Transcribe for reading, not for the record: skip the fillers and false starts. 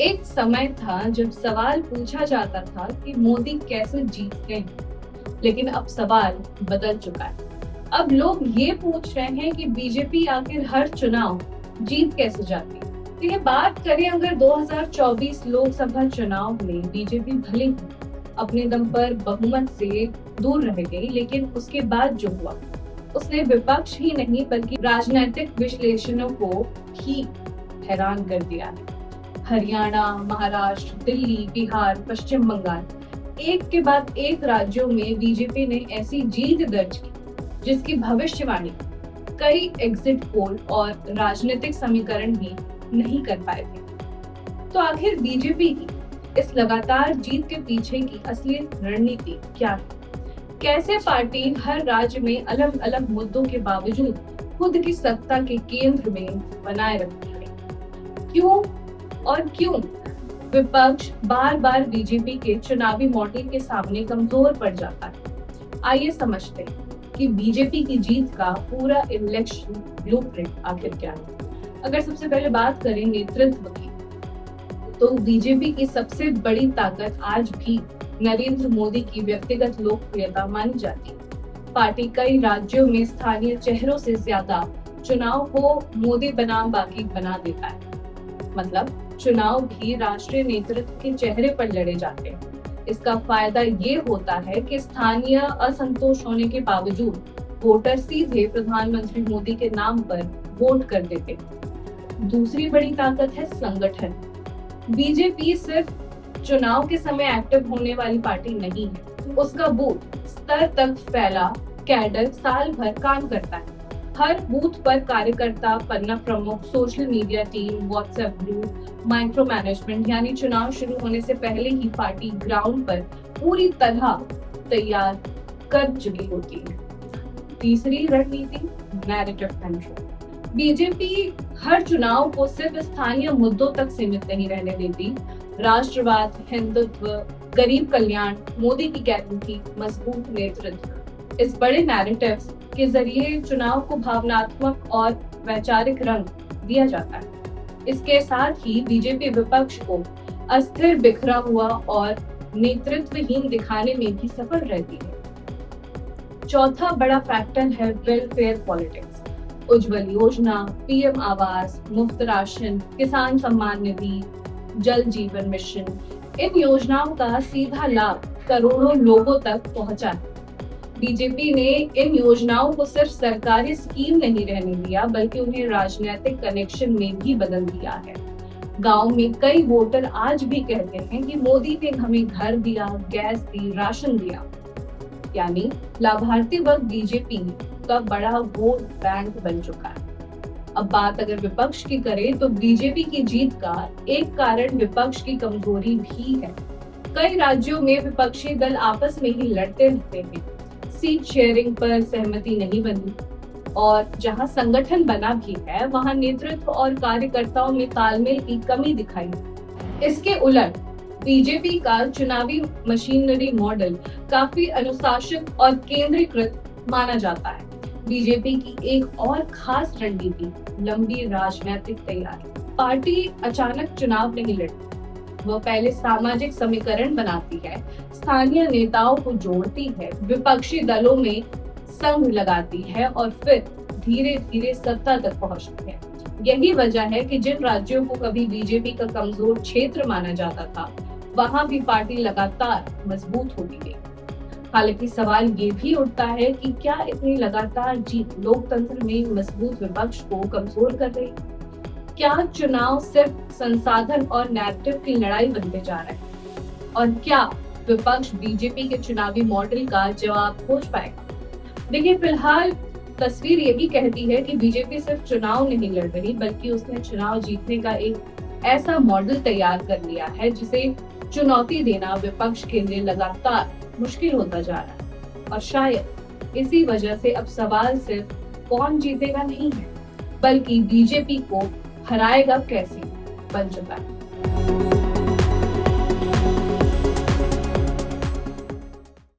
एक समय था जब सवाल पूछा जाता था कि मोदी कैसे जीतते हैं, लेकिन अब सवाल बदल चुका है। अब लोग ये पूछ रहे हैं कि बीजेपी आखिर हर चुनाव जीत कैसे जाती है। तो ये बात करें अगर 2024 लोकसभा चुनाव में बीजेपी भले ही अपने दम पर बहुमत से दूर रह गई, लेकिन उसके बाद जो हुआ उसने विपक्ष ही नहीं बल्कि राजनीतिक विश्लेषणों को ही हैरान कर दिया है। हरियाणा, महाराष्ट्र, दिल्ली, बिहार, पश्चिम बंगाल, एक के बाद एक राज्यों में बीजेपी ने ऐसी जीत दर्ज की जिसकी भविष्यवाणी कई एग्जिट पोल और राजनीतिक समीकरण भी नहीं कर पाए थे। तो आखिर बीजेपी की इस लगातार जीत के पीछे की असली रणनीति क्या है? कैसे पार्टी हर राज्य में अलग अलग मुद्दों के बावजूद खुद की सत्ता के केंद्र में बनाए रखती है? क्यों विपक्ष बार बार बीजेपी के चुनावी मॉडल के सामने कमजोर पड़ जाता है? आइए समझते हैं कि बीजेपी की जीत का पूरा इलेक्शन ब्लूप्रिंट आखिर क्या है। अगर सबसे पहले बात करें नेतृत्व की, तो बीजेपी की सबसे बड़ी ताकत आज भी नरेंद्र मोदी की व्यक्तिगत लोकप्रियता मानी जाती है। पार्टी कई राज्यों में स्थानीय चेहरों से ज्यादा चुनाव को मोदी बनाम बाकी बना देता है। मतलब चुनाव भी राष्ट्रीय नेतृत्व के चेहरे पर लड़े जाते हैं। इसका फायदा ये होता है कि स्थानीय असंतोष होने के बावजूद वोटर सीधे प्रधानमंत्री मोदी के नाम पर वोट कर देते हैं। दूसरी बड़ी ताकत है संगठन। बीजेपी सिर्फ चुनाव के समय एक्टिव होने वाली पार्टी नहीं है, उसका बूथ स्तर तक फैला कैडर साल भर काम करता है। हर बूथ पर कार्यकर्ता, पन्ना प्रमुख, social media team, WhatsApp group, micro management, यानी चुनाव शुरू होने से पहले ही पार्टी ग्राउंड पर पूरी तरह तैयार कर चुकी होती है। तीसरी रणनीति, नैरेटिव कंट्रोल। बीजेपी हर चुनाव को सिर्फ स्थानीय मुद्दों तक सीमित नहीं रहने देती। राष्ट्रवाद, हिंदुत्व, गरीब कल्याण, मोदी की गारंटी, मजबूत नेतृत्व, इस बड़े नैरेटिव्स के जरिए चुनाव को भावनात्मक और वैचारिक रंग दिया जाता है। इसके साथ ही बीजेपी विपक्ष को अस्थिर, बिखरा हुआ और नेतृत्वहीन दिखाने में भी सफल रहती है। चौथा बड़ा फैक्टर है वेलफेयर पॉलिटिक्स। उज्जवल योजना, पीएम आवास, मुफ्त राशन, किसान सम्मान निधि, जल जीवन मिशन, इन योजनाओं का सीधा लाभ करोड़ों लोगों तक पहुंचा है। बीजेपी ने इन योजनाओं को सिर्फ सरकारी स्कीम नहीं रहने दिया, बल्कि उन्हें राजनीतिक कनेक्शन में भी बदल दिया है। गांव में कई वोटर आज भी कहते हैं कि मोदी ने हमें घर दिया, गैस दी, राशन दिया। यानी लाभार्थी वर्ग बीजेपी का बड़ा वोट बैंक बन चुका है। अब बात अगर विपक्ष की करें, तो बीजेपी की जीत का एक कारण विपक्ष की कमजोरी भी है। कई राज्यों में विपक्षी दल आपस में ही लड़ते रहते हैं, सीट शेयरिंग पर सहमति नहीं बनी, और जहां संगठन बना भी है वहां नेतृत्व और कार्यकर्ताओं में तालमेल की कमी दिखाई। इसके उलट बीजेपी का चुनावी मशीनरी मॉडल काफी अनुशासित और केंद्रीकृत माना जाता है। बीजेपी की एक और खास रणनीति, लंबी राजनीतिक तैयारी। पार्टी अचानक चुनाव नहीं लड़ती, वह पहले सामाजिक समीकरण बनाती है, स्थानीय नेताओं को जोड़ती है, विपक्षी दलों में संग लगाती है और फिर धीरे धीरे सत्ता तक पहुंचती है। यही वजह है कि जिन राज्यों को कभी बीजेपी का कमजोर क्षेत्र माना जाता था, वहां भी पार्टी लगातार मजबूत होती गई। हालांकि सवाल ये भी उठता है कि क्या इतनी लगातार जीत लोकतंत्र में मजबूत विपक्ष को कमजोर कर रही? क्या चुनाव सिर्फ संसाधन और नैरेटिव की लड़ाई बनते जा रहा है? और क्या विपक्ष बीजेपी के चुनावी मॉडल का जवाब खोज पाएगा? देखिए, फिलहाल तस्वीर यही कहती है कि बीजेपी सिर्फ चुनाव नहीं लड़ रही, बल्कि उसने चुनाव जीतने का एक ऐसा मॉडल तैयार कर लिया है जिसे चुनौती देना विपक्ष के लिए लगातार मुश्किल होता जा रहा है। और शायद इसी वजह से अब सवाल सिर्फ कौन जीतेगा नहीं है, बल्कि बीजेपी को हराएगा कैसे बन चुका है।